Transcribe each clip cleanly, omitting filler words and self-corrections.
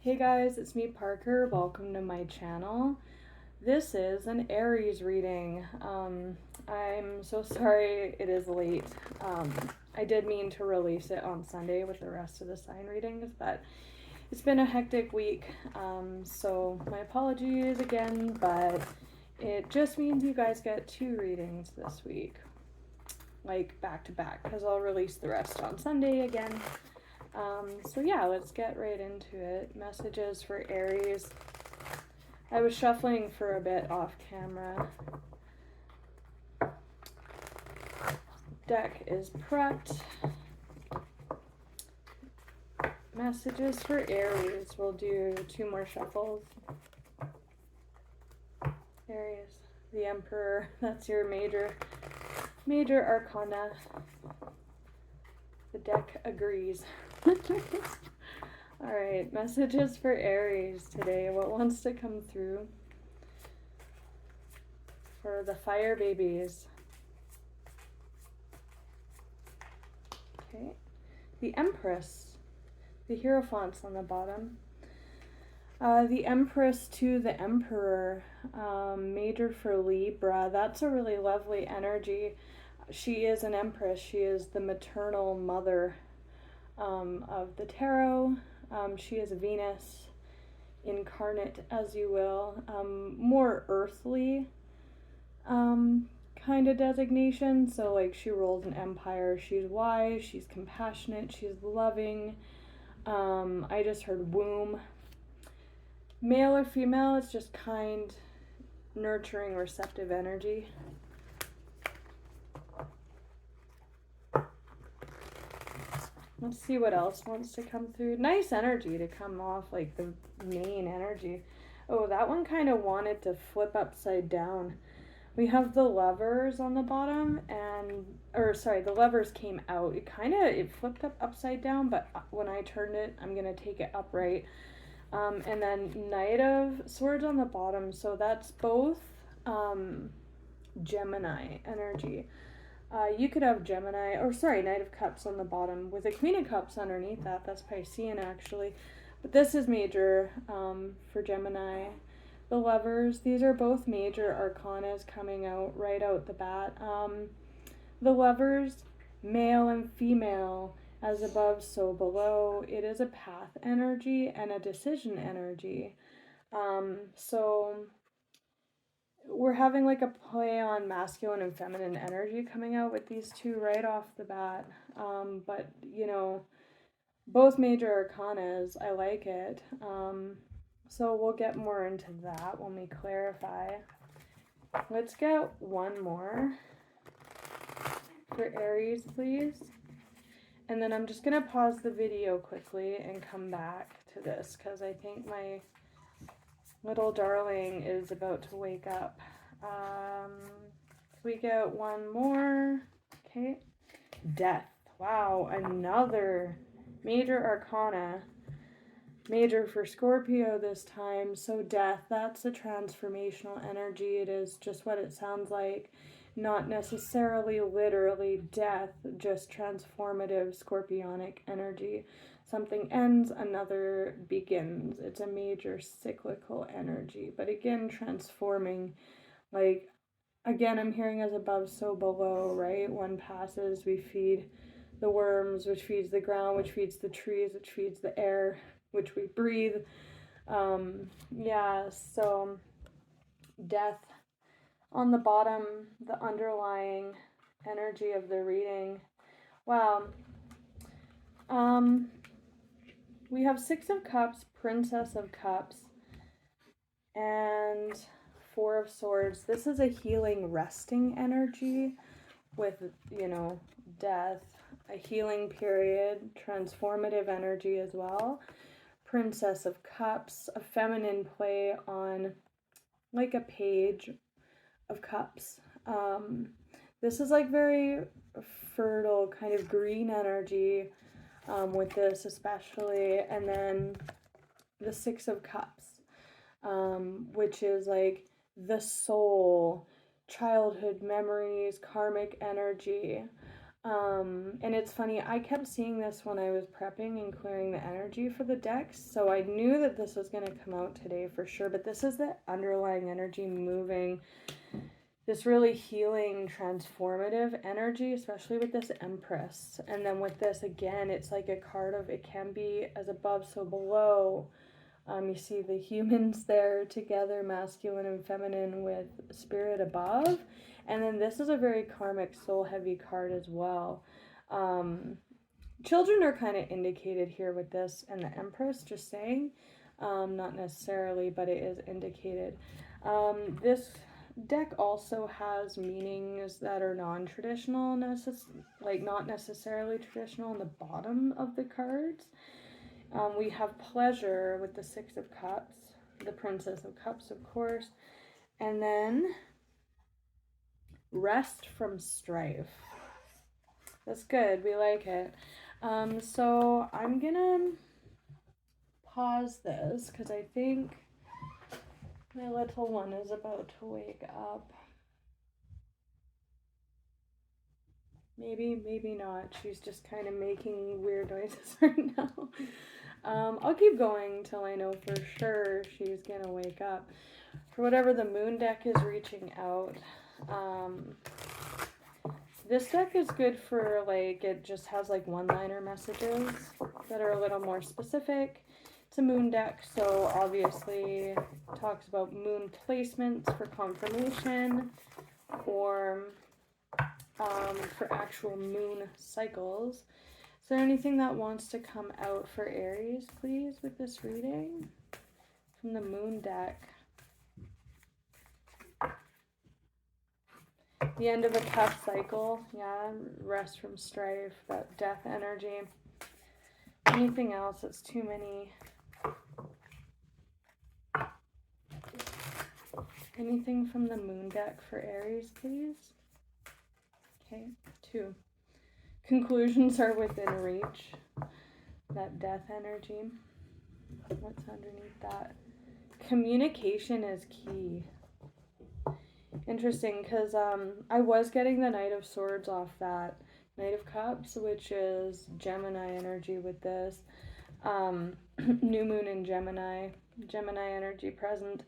Hey guys, it's me Parker. Welcome to my channel. This is an Aries reading. I'm so sorry it is late. I did mean to release it on Sunday with the rest of the sign readings, but it's been a hectic week. So my apologies again, but it just means you guys get 2 readings this week, like back to back, because I'll release the rest on Sunday again. So yeah, let's get right into it. Messages for Aries. I was shuffling for a bit off camera. Deck is prepped. Messages for Aries. We'll do 2 more shuffles. Aries, the Emperor. That's your major arcana. The deck agrees. Alright, messages for Aries today. What wants to come through for the fire babies? Okay, the Empress, the Hierophants on the bottom. The Empress to the Emperor, major for Libra. That's a really lovely energy. She is an Empress. She is the maternal mother of the tarot. She is Venus incarnate, as you will. More earthly kind of designation. So like she rules an empire. She's wise, she's compassionate, she's loving. I just heard womb. Male or female, it's just kind, nurturing, receptive energy. Let's see what else wants to come through. Nice energy to come off, like the main energy. Oh, that one kind of wanted to flip upside down. We have the Lovers on the bottom, the Lovers came out. It flipped up upside down, but when I turned it, I'm going to take it upright. And then Knight of Swords on the bottom, so that's both Gemini energy. You could have Knight of Cups on the bottom with a Queen of Cups underneath that. That's Piscean actually. But this is major for Gemini. The Lovers, these are both major arcanas coming out right out the bat. The Lovers, male and female, as above, so below. It is a path energy and a decision energy. So we're having like a play on masculine and feminine energy coming out with these 2 right off the bat. But, you know, both major arcanas, I like it. So we'll get more into that when we clarify. Let's get one more for Aries, please. And then I'm just going to pause the video quickly and come back to this because I think my little darling is about to wake up. We get one more. Okay. Death. Wow, another major arcana. Major for Scorpio this time. So death, that's a transformational energy. It is just what it sounds like. Not necessarily literally death, just transformative scorpionic energy. Something ends, another begins. It's a major cyclical energy. But again, transforming. Like, again, I'm hearing as above, so below, right? One passes, we feed the worms, which feeds the ground, which feeds the trees, which feeds the air, which we breathe. So death on the bottom, the underlying energy of the reading. Wow. We have 6 of Cups, Princess of Cups, and 4 of Swords. This is a healing, resting energy with, death, a healing period, transformative energy as well. Princess of Cups, a feminine play on like a Page of Cups. This is like very fertile, kind of green energy with this especially. And then the 6 of Cups, which is like the soul, childhood memories, karmic energy. And it's funny, I kept seeing this when I was prepping and clearing the energy for the decks, so I knew that this was going to come out today for sure, but this is the underlying energy moving, this really healing, transformative energy, especially with this Empress. And then with this, again, it's like a card of, it can be as above, so below. You see the humans there together, masculine and feminine, with spirit above. And then this is a very karmic, soul heavy card as well. Children are kind of indicated here with this and the Empress, just saying. Not necessarily, but it is indicated. This deck also has meanings that are non-traditional, like not necessarily traditional on the bottom of the cards. We have pleasure with the Six of Cups, the Princess of Cups, of course, and then rest from strife. That's good. We like it. So I'm gonna pause this because I think my little one is about to wake up. Maybe, maybe not. She's just kind of making weird noises right now. I'll keep going till I know for sure she's gonna wake up. For whatever the moon deck is reaching out, this deck is good for, like, it just has like one-liner messages that are a little more specific. It's a moon deck, so obviously talks about moon placements for confirmation or for actual moon cycles. Is there anything that wants to come out for Aries, please, with this reading from the moon deck? The end of a tough cycle, yeah, rest from strife, that death energy. Anything else? It's too many. Anything from the moon deck for Aries, please? Okay, 2. Conclusions are within reach. That death energy. What's underneath that? Communication is key. Interesting, because I was getting the Knight of Swords off that. Knight of Cups, which is Gemini energy with this. New moon in Gemini. Gemini energy present.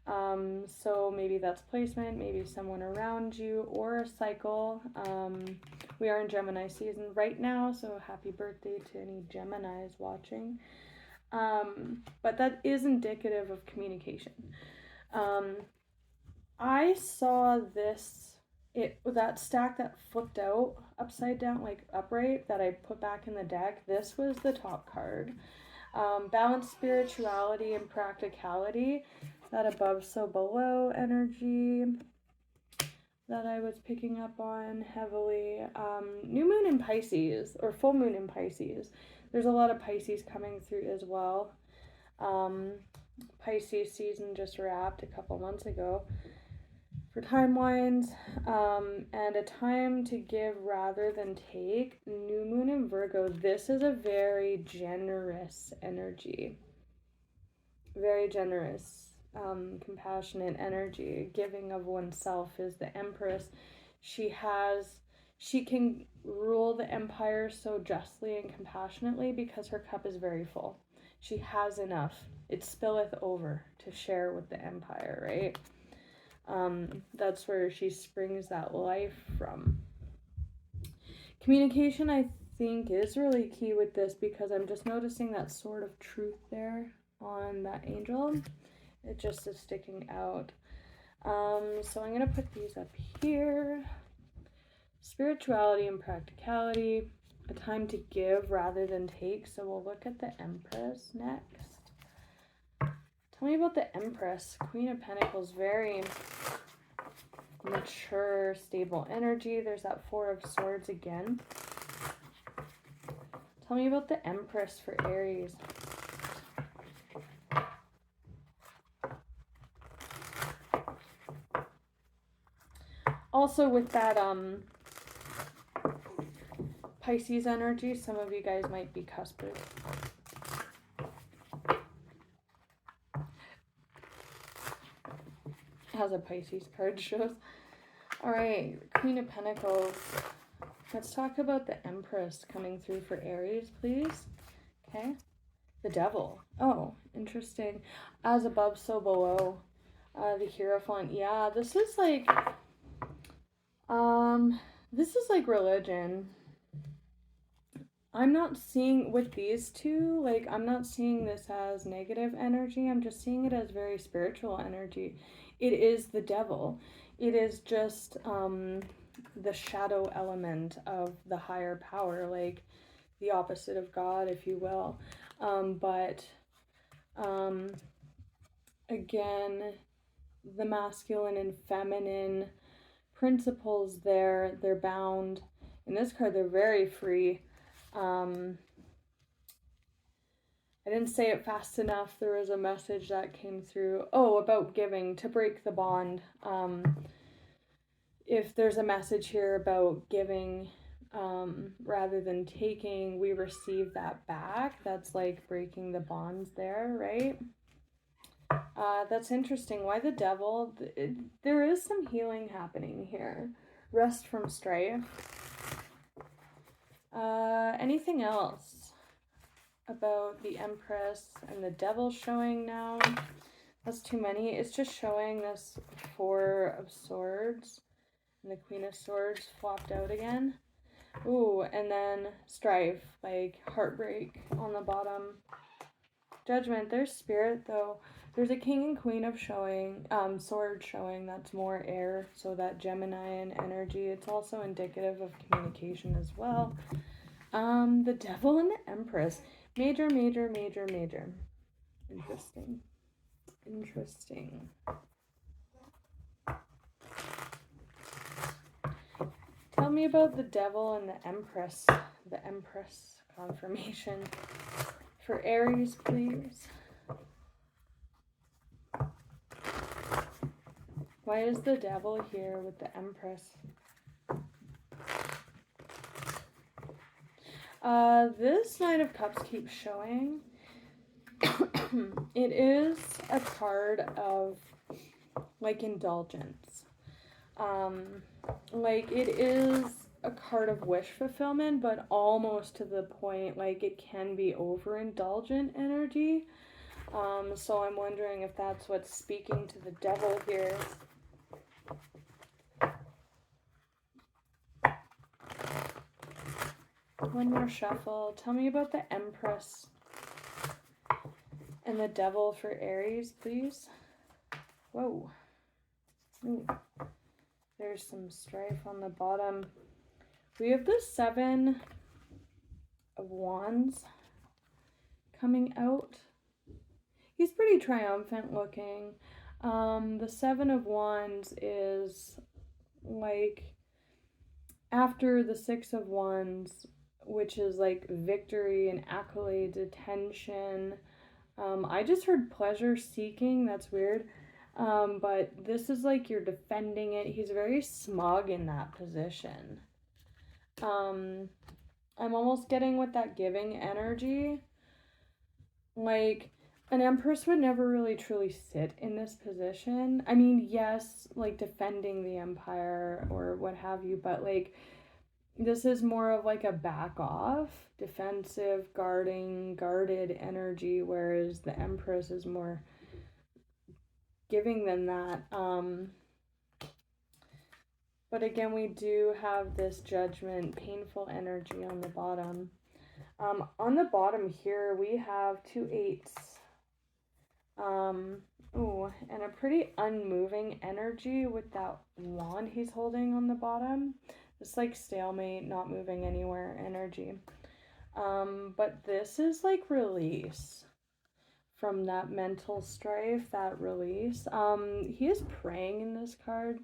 So maybe that's placement, maybe someone around you, or a cycle. We are in Gemini season right now, so happy birthday to any Geminis watching. But that is indicative of communication. I saw that stack that flipped out upside down, like upright, that I put back in the deck. This was the top card. Balanced spirituality and practicality. That above, so below energy that I was picking up on heavily. New moon in Pisces, or full moon in Pisces. There's a lot of Pisces coming through as well. Pisces season just wrapped a couple months ago for timelines, and a time to give rather than take. New moon in Virgo. This is a very generous energy. Very generous. Compassionate energy, giving of oneself is the Empress. She can rule the empire so justly and compassionately because her cup is very full. She has enough. It spilleth over to share with the empire, right? That's where she springs that life from. Communication, I think, is really key with this because I'm just noticing that sword of truth there on that angel. It just is sticking out. So I'm going to put these up here. Spirituality and practicality. A time to give rather than take. So we'll look at the Empress next. Tell me about the Empress. Queen of Pentacles. Very mature, stable energy. There's that Four of Swords again. Tell me about the Empress for Aries. Also with that Pisces energy, some of you guys might be cuspers. As a Pisces card shows. Alright, Queen of Pentacles. Let's talk about the Empress coming through for Aries, please. Okay. The Devil. Oh, interesting. As above, so below. The Hierophant. Yeah, this is like religion. I'm not seeing with these two, like, I'm not seeing this as negative energy. I'm just seeing it as very spiritual energy. It is the devil. It is just the shadow element of the higher power, like the opposite of God, if you will. But again, the masculine and feminine principles there, they're bound. In this card, they're very free. I didn't say it fast enough. There was a message that came through. Oh, about giving, to break the bond. If there's a message here about giving rather than taking, we receive that back. That's like breaking the bonds there, right? That's interesting. Why the Devil? There is some healing happening here. Rest from strife. Anything else about the Empress and the Devil showing now? That's too many. It's just showing this Four of Swords and the Queen of Swords flopped out again. Ooh, and then strife, like heartbreak on the bottom. Judgment. There's Spirit though. There's a King and Queen of Sword showing. That's more air, so that Geminian energy. It's also indicative of communication as well. The Devil and the Empress. Major, major, major, major. Interesting. Interesting. Tell me about the Devil and the Empress. The Empress confirmation. For Aries, please. Why is the Devil here with the Empress? This Knight of Cups keeps showing. It is a card of, like, indulgence. Like, it is a card of wish fulfillment, but almost to the point, like, it can be overindulgent energy. So I'm wondering if that's what's speaking to the Devil here. One more shuffle. Tell me about the Empress and the Devil for Aries, please. Whoa. Ooh. There's some strife on the bottom. We have the Seven of Wands coming out. He's pretty triumphant looking. The Seven of Wands is like after the Six of Wands, which is like victory and accolades, attention. I just heard pleasure seeking. That's weird. But this is like you're defending it. He's very smug in that position. I'm almost getting with that giving energy. Like, an Empress would never really truly sit in this position. I mean, yes, like defending the empire or what have you, but like this is more of like a back off, defensive, guarded energy, whereas the Empress is more giving than that. But again, we do have this Judgment, painful energy on the bottom. On the bottom here, we have 2 8s. Ooh, and a pretty unmoving energy with that wand he's holding on the bottom. It's like stalemate, not moving anywhere energy. But this is like release from that mental strife, that release. He is praying in this card.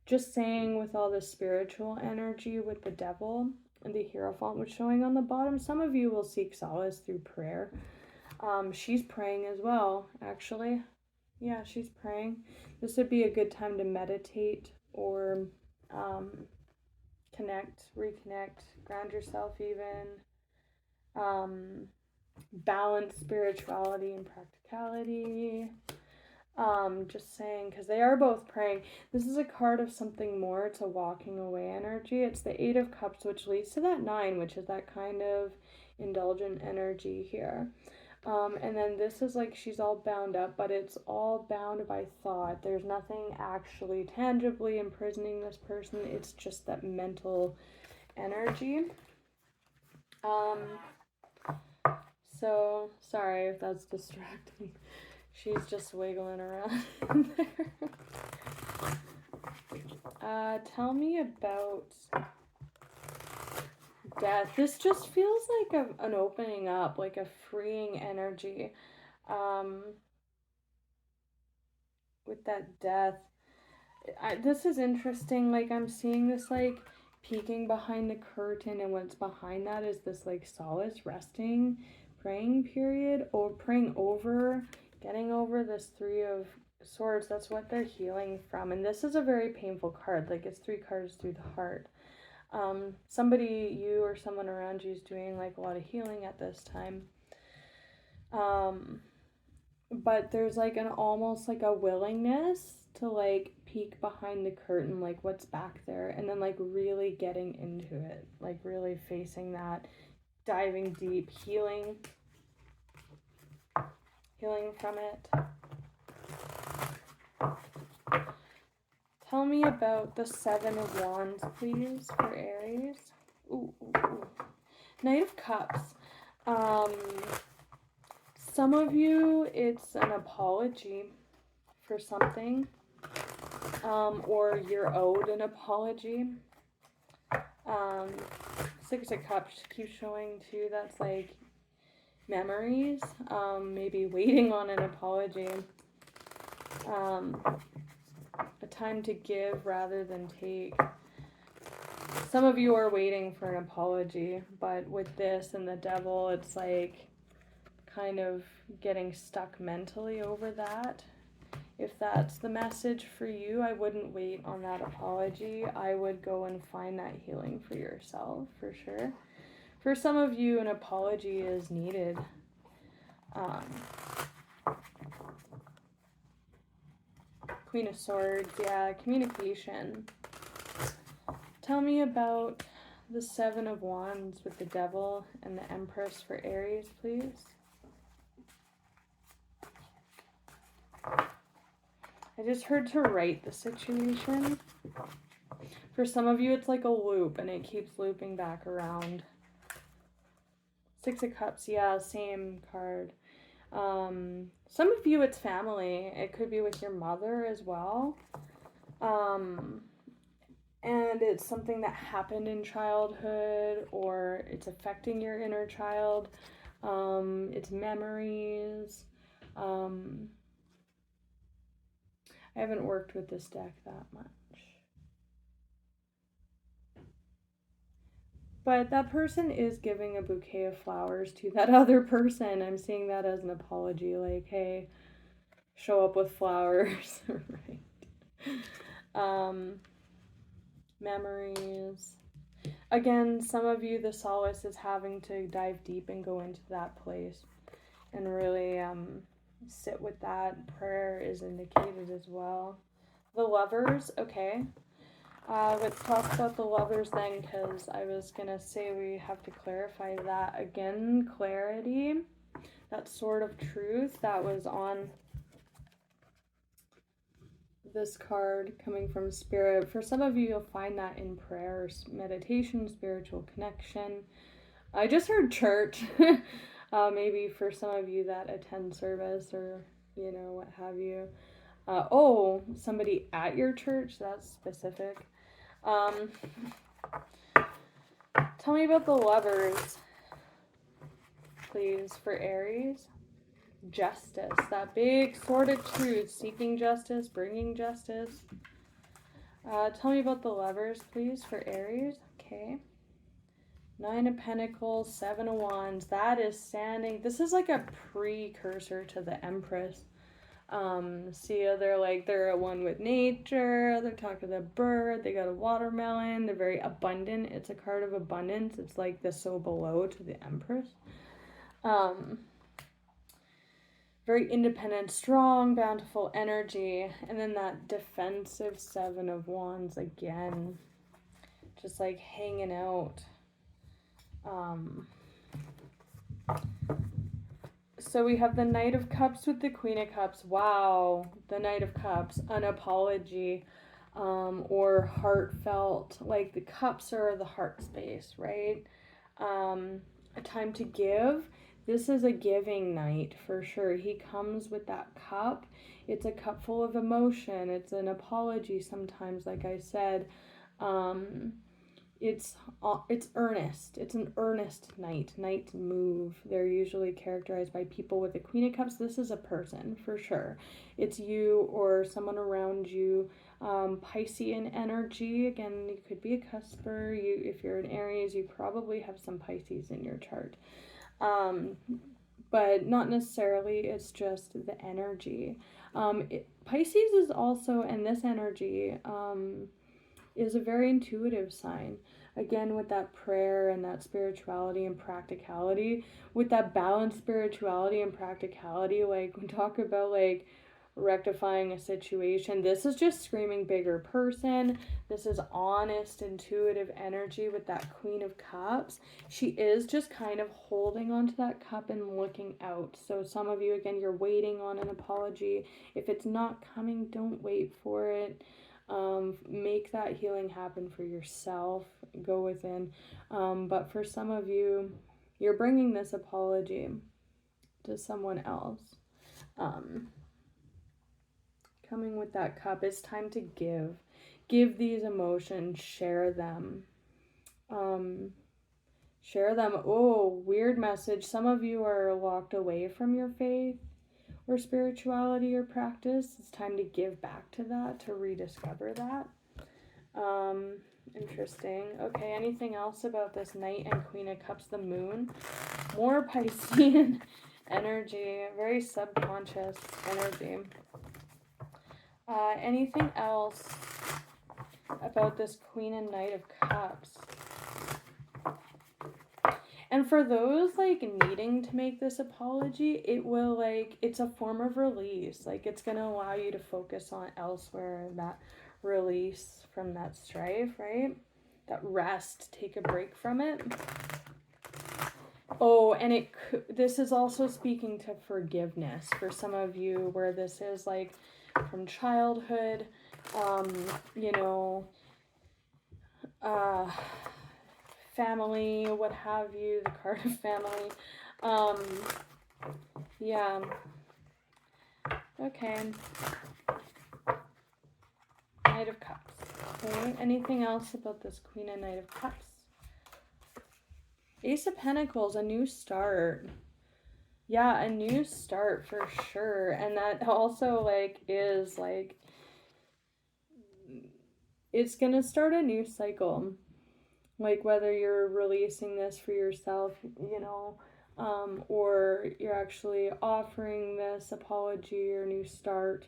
Just saying, with all the spiritual energy with the Devil and the Hierophant was showing on the bottom, some of you will seek solace through prayer. She's praying as well, actually. Yeah, she's praying. This would be a good time to meditate or reconnect, ground yourself even. Balance spirituality and practicality. Just saying, because they are both praying. This is a card of something more. It's a walking away energy. It's the Eight of Cups, which leads to that Nine, which is that kind of indulgent energy here. And then this is like she's all bound up, but it's all bound by thought. There's nothing actually tangibly imprisoning this person. It's just that mental energy. So sorry if that's distracting. She's just wiggling around in there. Tell me about death. This just feels like an opening up, like a freeing energy. With that death. This is interesting. Like, I'm seeing this, like, peeking behind the curtain, and what's behind that is this, like, solace, resting, praying period, or praying over, getting over this Three of Swords. That's what they're healing from. And this is a very painful card. Like, it's 3 cards through the heart. Somebody, you or someone around you, is doing, like, a lot of healing at this time. But there's, like, an almost, like, a willingness to, like, peek behind the curtain, like, what's back there, and then, like, really getting into it, like, really facing that, diving deep, healing from it. Tell me about the Seven of Wands, please, for Aries. Ooh. Knight of Cups. Some of you, it's an apology for something, or you're owed an apology. Six of Cups keeps showing too. That's like memories, maybe waiting on an apology. A time to give rather than take. Some of you are waiting for an apology, but with this and the Devil, it's like kind of getting stuck mentally over that. If that's the message for you, I wouldn't wait on that apology. I would go and find that healing for yourself, for sure. For some of you, an apology is needed. Queen of Swords, yeah, communication. Tell me about the Seven of Wands with the Devil and the Empress for Aries, please. I just heard to write the situation. For some of you, it's like a loop, and it keeps looping back around. Six of Cups, yeah, same card. Some of you, it's family. It could be with your mother as well. And it's something that happened in childhood, or it's affecting your inner child. It's memories. I haven't worked with this deck that much. But that person is giving a bouquet of flowers to that other person. I'm seeing that as an apology, like, hey, show up with flowers, right? Memories. Again, some of you, the solace is having to dive deep and go into that place and really sit with that. Prayer is indicated as well. The Lovers, okay. Let's talk about the Lovers then, because I was going to say we have to clarify that. Again, clarity, that Sword of Truth that was on this card coming from Spirit. For some of you, you'll find that in prayer, meditation, spiritual connection. I just heard church. Maybe for some of you that attend service or, you know, what have you. Oh, somebody at your church, that's specific. Tell me about the Lovers, please, for Aries. Justice, that big Sword of Truth, seeking justice, bringing justice. Tell me about the Lovers, please, for Aries. Okay. Nine of Pentacles, Seven of Wands. That is standing. This is like a precursor to the Empress. See, they're at one with nature. They're talking to the bird. They got a watermelon. They're very abundant. It's a card of abundance. It's like the so below to the Empress. very independent, strong, bountiful energy. And then that defensive Seven of Wands again, just like hanging out. So we have the Knight of Cups with the Queen of Cups. Wow, the Knight of Cups, an apology, or heartfelt. Like the cups are the heart space, right? A time to give. This is a giving night for sure. He comes with that cup. It's a cup full of emotion. It's an apology sometimes, like I said. It's earnest. It's an earnest night. Nights move. They're usually characterized by people with the Queen of Cups. This is a person for sure. It's you or someone around you. Piscean energy. Again, you could be a cusper. If you're an Aries, you probably have some Pisces in your chart. But not necessarily. It's just the energy. Pisces is also, and this energy is a very intuitive sign. Again, with that prayer and that spirituality and practicality, with that balanced spirituality and practicality, like we talk about like rectifying a situation. This is just screaming bigger person. This is honest, intuitive energy with that Queen of Cups. She is just kind of holding onto that cup and looking out. So some of you, again, you're waiting on an apology. If it's not coming, don't wait for it. Make that healing happen for yourself. Go within. But for some of you, you're bringing this apology to someone else. Coming with that cup, it's time to give. Give these emotions, share them. Share them. Oh, weird message. Some of you are locked away from your faith or spirituality or practice. It's time to give back to that, to rediscover that. Interesting. Okay, anything else about this Knight and Queen of Cups, the Moon? More Piscean energy, very subconscious energy. Anything else about this Queen and Knight of Cups? And for those like needing to make this apology, it will it's a form of release. Like it's going to allow you to focus on elsewhere, that release from that strife, right? That rest, take a break from it. Oh, and this is also speaking to forgiveness for some of you, where this is like from childhood, family, what have you, the card of family. Yeah. Okay. Knight of Cups. Okay. Anything else about this Queen and Knight of Cups? Ace of Pentacles, a new start. Yeah, a new start for sure. And that also is it's gonna start a new cycle. Like whether you're releasing this for yourself, or you're actually offering this apology or new start,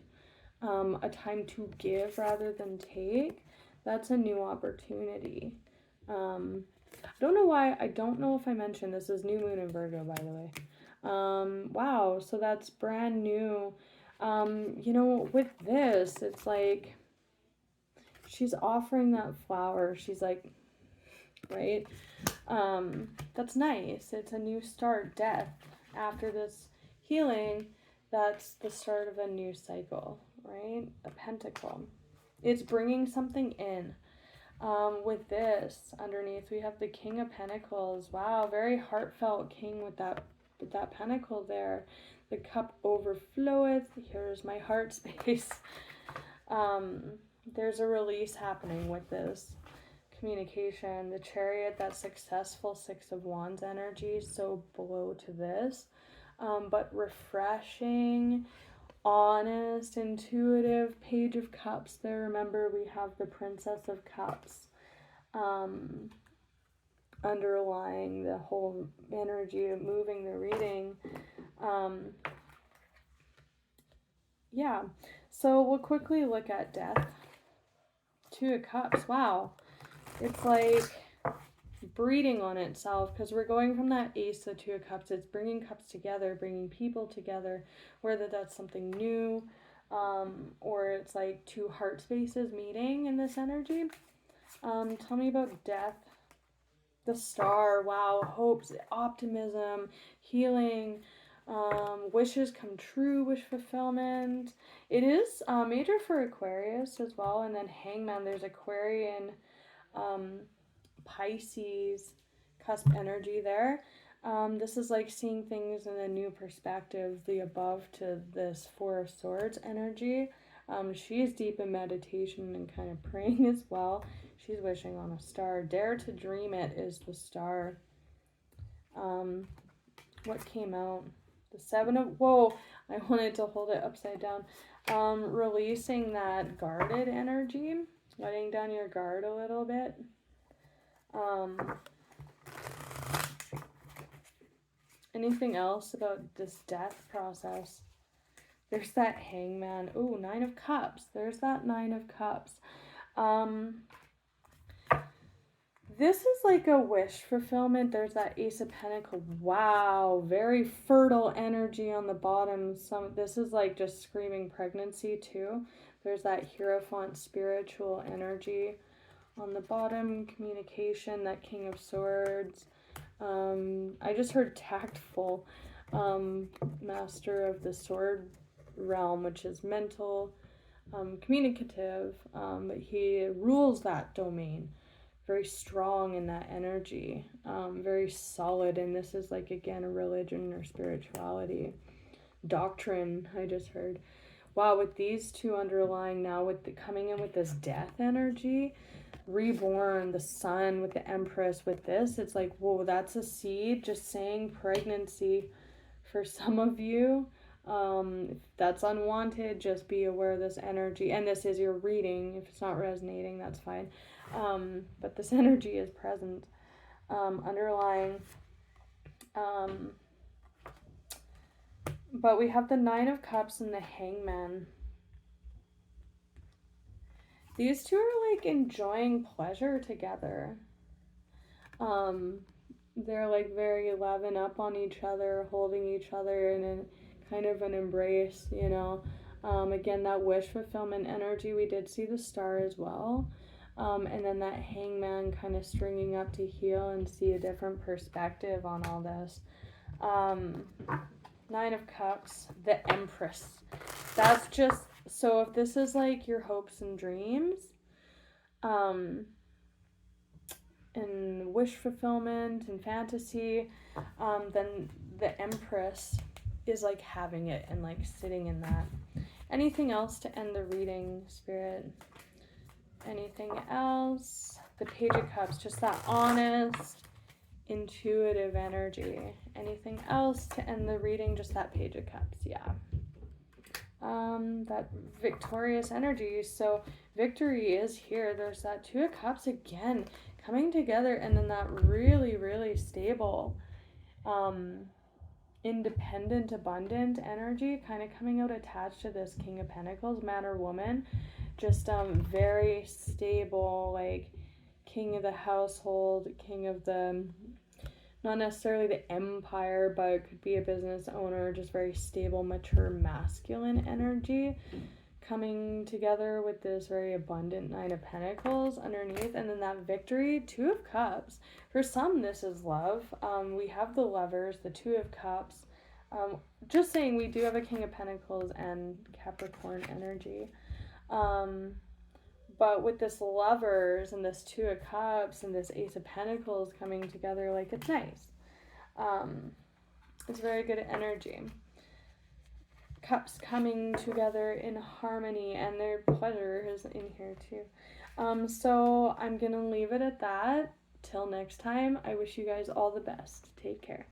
a time to give rather than take. That's a new opportunity. I don't know why, I don't know if I mentioned this is new moon in Virgo, by the way. Wow, so that's brand new. With this, it's like she's offering that flower. She's like, right? That's nice. It's a new start. Death after this healing, that's the start of a new cycle, right? A pentacle. It's bringing something in. With this underneath, we have the King of Pentacles. Wow, very heartfelt king with that pentacle there. The cup overfloweth. Here's my heart space. There's a release happening with this communication. The Chariot, that successful Six of Wands energy, so below to this, but refreshing, honest, intuitive. Page of Cups there. Remember, we have the Princess of Cups underlying the whole energy of moving the reading. Yeah, so we'll quickly look at Death. Two of Cups. Wow. It's like breeding on itself, because we're going from that Ace to Two of Cups. It's bringing cups together, bringing people together, whether that's something new, or it's like two heart spaces meeting in this energy. Tell me about death. The Star, wow, hopes, optimism, healing, wishes come true, wish fulfillment. It is major for Aquarius as well, and then Hangman, there's Aquarian, Pisces, cusp energy there. This is like seeing things in a new perspective, the above to this Four of Swords energy. She is deep in meditation and kind of praying as well. She's wishing on a star. Dare to dream it is the star. What came out? The Seven of... Whoa, I wanted to hold it upside down. Releasing that guarded energy. Letting down your guard a little bit. Anything else about this death process? There's that Hangman. Ooh, Nine of Cups. There's that Nine of Cups. This is like a wish fulfillment. There's that Ace of Pentacles. Wow, very fertile energy on the bottom. This is like just screaming pregnancy too. There's that Hierophant spiritual energy on the bottom. Communication, that King of Swords. I just heard tactful. Master of the Sword realm, which is mental, communicative, but he rules that domain. Very strong in that energy, very solid, and this is like, again, a religion or spirituality. Doctrine, I just heard. Wow, with these two underlying now, with the coming in with this death energy, reborn, the sun with the Empress with this, it's like, whoa, that's a seed. Just saying pregnancy for some of you. If that's unwanted, just be aware of this energy. And this is your reading. If it's not resonating, that's fine. But this energy is present, underlying. But we have the Nine of Cups and the Hangman. These two are like enjoying pleasure together. They're like very loving up on each other, holding each other in a kind of an embrace, you know. Again, that wish fulfillment energy, we did see the star as well. And then that Hangman kind of stringing up to heal and see a different perspective on all this. Nine of Cups, the Empress. That's just, so if this is like your hopes and dreams, and wish fulfillment and fantasy, then the Empress is like having it and like sitting in that. Anything else to end the reading, Spirit? Anything else? The Page of Cups, just that honest, intuitive energy. Anything else to end the reading? Just that Page of Cups, yeah. That victorious energy. So victory is here. There's that Two of Cups again coming together, and then that really, really stable, independent, abundant energy kind of coming out attached to this King of Pentacles, man or woman. Just very stable, like king of the household, king of the, not necessarily the empire, but it could be a business owner, just very stable, mature, masculine energy coming together with this very abundant Nine of Pentacles underneath. And then that victory, Two of Cups. For some, this is love. We have the Lovers, the Two of Cups. Just saying, we do have a King of Pentacles and Capricorn energy. But with this Lovers and this Two of Cups and this Ace of Pentacles coming together, like, it's nice. It's very good energy. Cups coming together in harmony, and their pleasure is in here too. So I'm gonna leave it at that. Till next time, I wish you guys all the best. Take care.